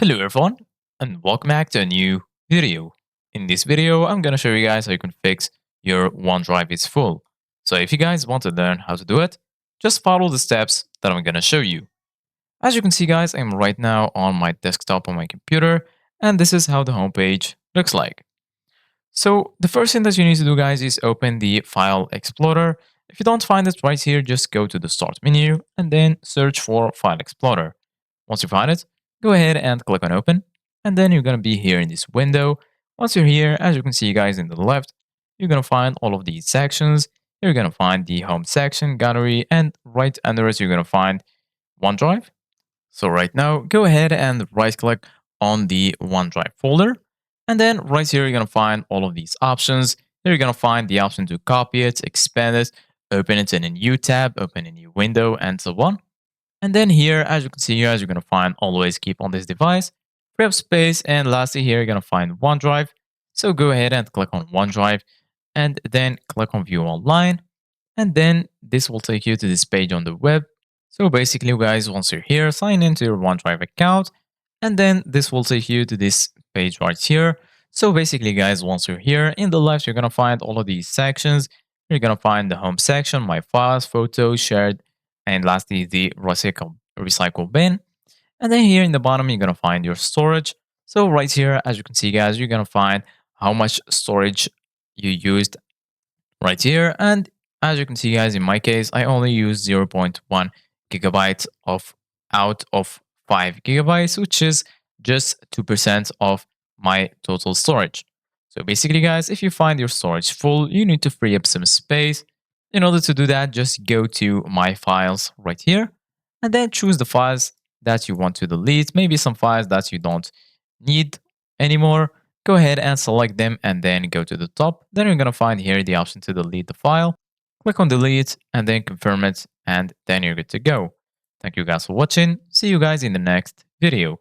Hello everyone and welcome back to a new video. In this video, I'm going to show you guys how you can fix your OneDrive is full. So if you guys want to learn how to do it, just follow the steps that I'm going to show you. As you can see guys, I'm right now on my desktop on my computer and this is how the homepage looks like. So the first thing that you need to do guys is open the File Explorer. If you don't find it right here, just go to the Start menu and then search for File Explorer. Once you find it, go ahead and click on Open. And then you're going to be here in this window. Once you're here, as you can see guys in the left, you're going to find all of these sections. You're going to find the Home section, Gallery, and right under it, you're going to find OneDrive. So right now, go ahead and right click on the OneDrive folder. And then right here, you're going to find all of these options. Then you're going to find the option to copy it, expand it, open it in a new tab, open a new window, and so on. And then here, as you can see here, as you're going to find always keep on this device, free up space. And lastly here, you're going to find OneDrive. So go ahead and click on OneDrive and then click on view online. And then this will take you to this page on the web. So basically guys, once you're here, sign into your OneDrive account. And then this will take you to this page right here. So basically guys, once you're here in the left, you're going to find all of these sections. You're going to find the home section, my files, photos, shared, and lastly, the recycle bin. And then here in the bottom, you're going to find your storage. So right here, as you can see, guys, you're going to find how much storage you used right here. And as you can see, guys, in my case, I only use 0.1 gigabytes of out of 5 gigabytes, which is just 2% of my total storage. So basically, guys, if you find your storage full, you need to free up some space. In order to do that, just go to My Files right here, and then choose the files that you want to delete, maybe some files that you don't need anymore. Go ahead and select them and then go to the top. Then you're going to find here the option to delete the file. Click on delete and then confirm it, and then you're good to go. Thank you guys for watching. See you guys in the next video.